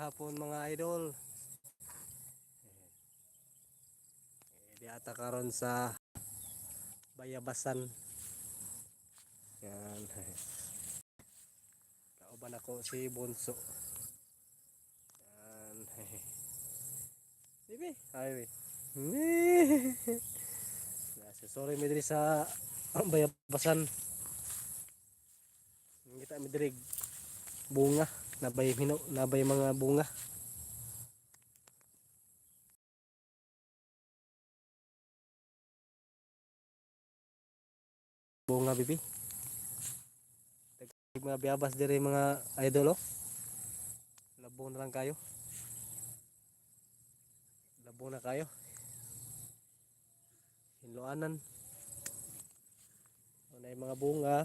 Hapon mga idol. Di ata karon sa Bayabasan. Yan. Kauban ako si Bonso. Yan. Bibi, ay. Sorry mi diri sa Bayabasan. Kita mi diri bunga, nabay mga bunga. Bunga bibi. Mga biyabas diri mga idol oh. Labong na lang kayo. Labong na kayo. Hinloanan. Ano yung mga bunga.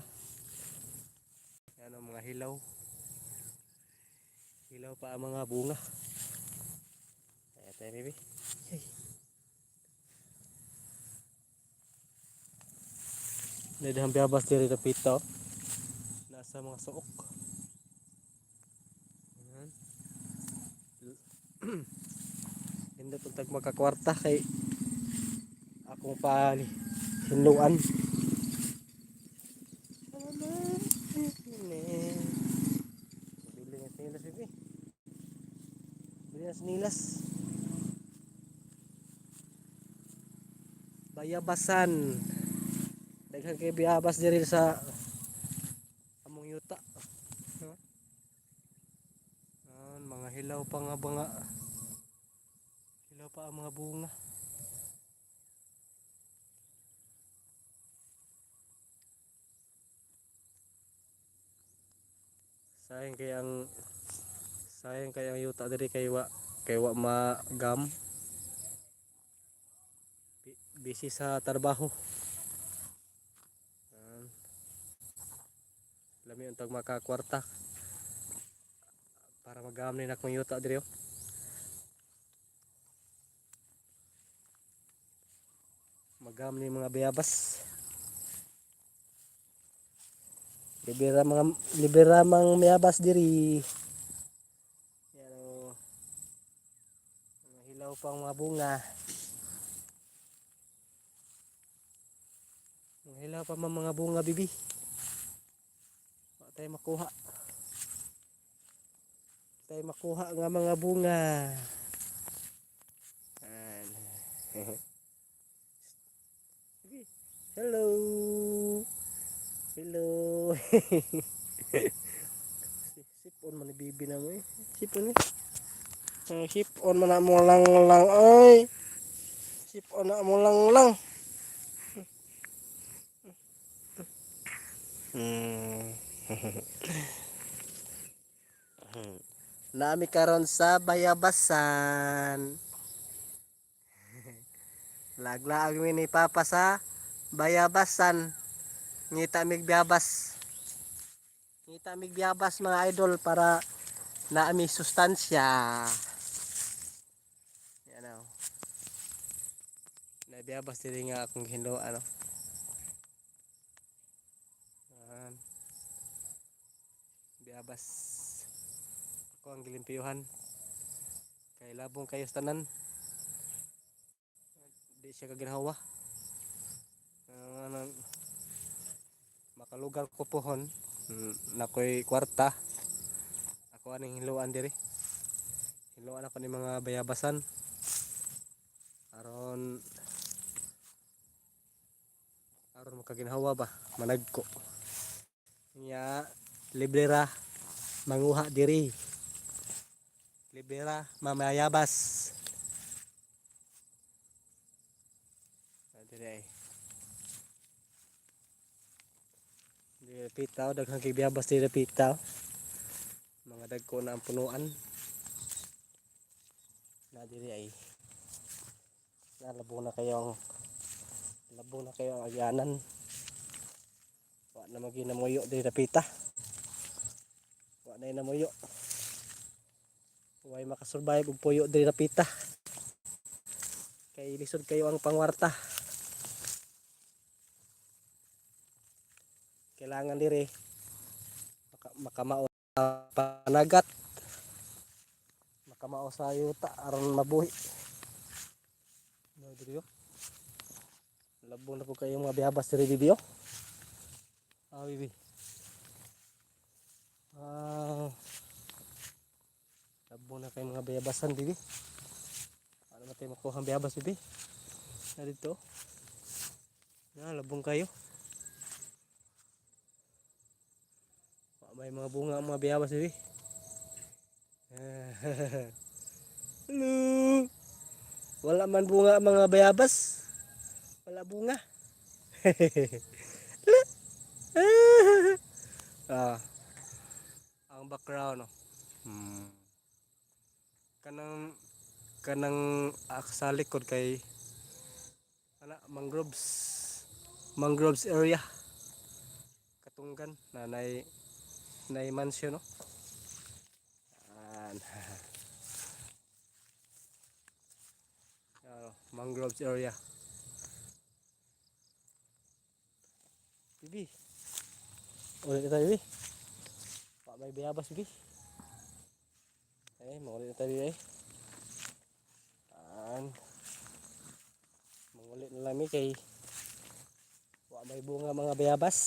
Yan ang mga hilaw. Hilaw pa ang mga bunga. Ayan tayo bibi. Nadihang biyabas diri na pito. Nasa mga suok. Ayan. Hindi tuntag magkakwarta kay akong pa hinluan. Bili ng sinilas bibi. Bili ng sinilas. Bayabasan. Daghan kay biyabas diri sa among yuta. Mga hilaw pa nga bunga. Hilaw pa ang mga bunga. Sayang kay ang yuta diri kay wa magam. Busy sa trabaho. Lami untag makakwarta para magam ni akong yuta diri oh. Magam ni mga bayabas. Libera mga bayabas diri. Yan oh. Mga hilaw pang mga bunga. Mga hilaw pa mga bunga bibi. Wa tayo makuha. Tayo makuha nga mga bunga. Hello. Hello. Sipon man ni bibi na mo eh. Sipon eh. Sipon man na mo lang ay. Sipon na mo lang. Nami karon sa Bayabasan. Laglaag mi ni Papa sa Bayabasan. Ngita mig biyabas. Ngita mig biyabas mga idol para naami sustansya. Yan o. Na biyabas diri nga akong hinlo ano. Biyabas. Ako ang gilimpiyuhan. Kay labong kayo tanan. Di siya kaginhawa. Makalugar ko pohon. Nakoy kwarta. Ako aning hiluan diri. Hiluan ako ni mga bayabasan. Aron makaginhawa ba? Managko. Nya libre ra manguha diri. Libre ra mamayabas. Diri ay. Diri pitaw daghang kay biyabas diri pitaw. Mga dagko na ang punuan. Na diri ay. Labo na kayo ang agyanan. Wa na maginamuyo diri pita. Wa na inamuyo. Huwag makasurvive og puyo diri pita. Kay lisod kayo ang pangwarta. Kailangan diri makamaot panagat. mao sa yuta aron mabuhi. No diri yo. Labong na po kayo mga biyabas diri bibi yo. Bibi. Labong na kayo mga biyabasan bibi. Ano na tayo makuha ang biyabas bibi? Na dito. Labong kayo. May mga bunga ang mga biyabas bibi. Hello. Wala man bunga mga bayabas. Wala bunga. Ang background no. Kanang sa likod kay mangroves area. Katunggan na nay mansion no. Mangroves area. Bibi. Ulit na tayo, Bibi. May biyabas, Bibi. Mangulit na tayo, Bibi. Mangulit na lang, kay may bunga mga biyabas.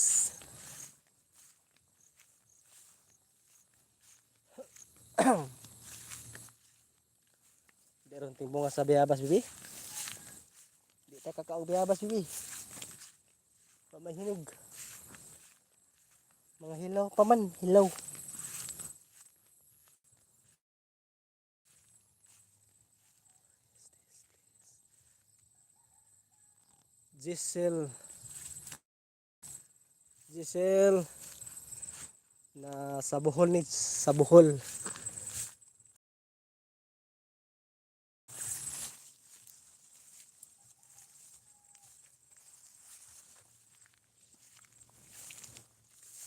Meron ting bunga sa biyabas, Bibi. Di tayo kakaong biyabas, Bibi. May hinog. Mga hilaw pa man, hilaw. Giselle na sa Bohol ni sa Bohol.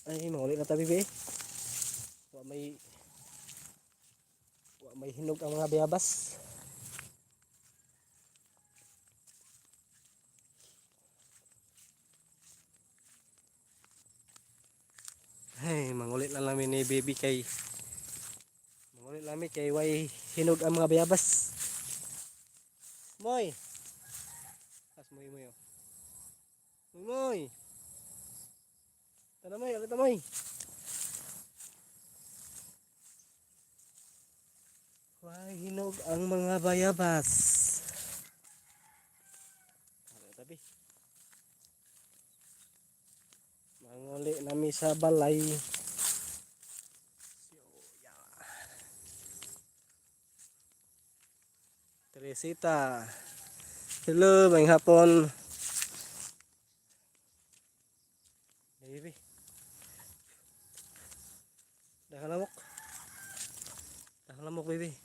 Ay, maulit na tabi, Bibi. May hinog ang mga biyabas. Ay, mangulit lang namin ni Baby kay way hinog ang mga biyabas. Moy. As moy. Moy. Tara moy, ulit na moy. Way hinog ang mga bayabas. Tabi. Manguli nami sa balay. Teresita. Hello, may hapon. Baby. Dakalamok, baby.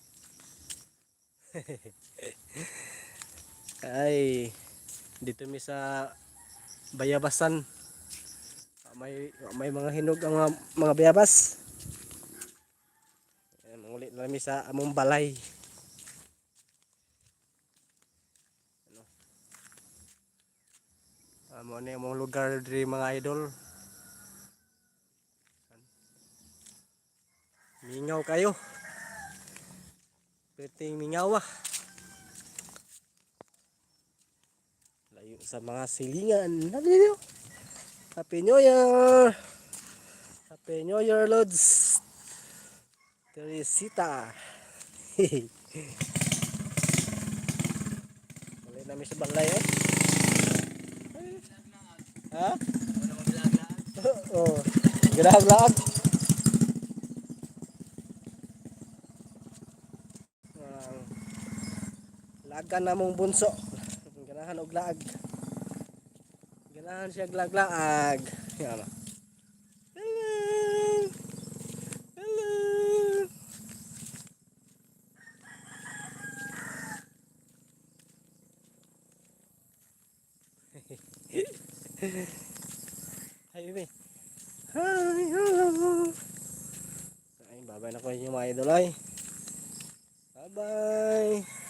Ay, dito mi sa bayabasan. May mga hinog ang mga bayabas. Mangulit na mi sa among balay. Amo ni among lugar diri mga idol. Mingaw kayo. Piting mingaw layo sa mga silingan. Happy New Year. Happy New Year, Lods. Teresita. Wala namin sa balay Ha? Oh, ginalag-lag. Lagan na mong bunso. Ganahan og laag. Ganahan siya glag-laag. Yan. Hello. Hi, baby. Hi, hello. Ay, babay na ko yung mga idol ay. Bye-bye.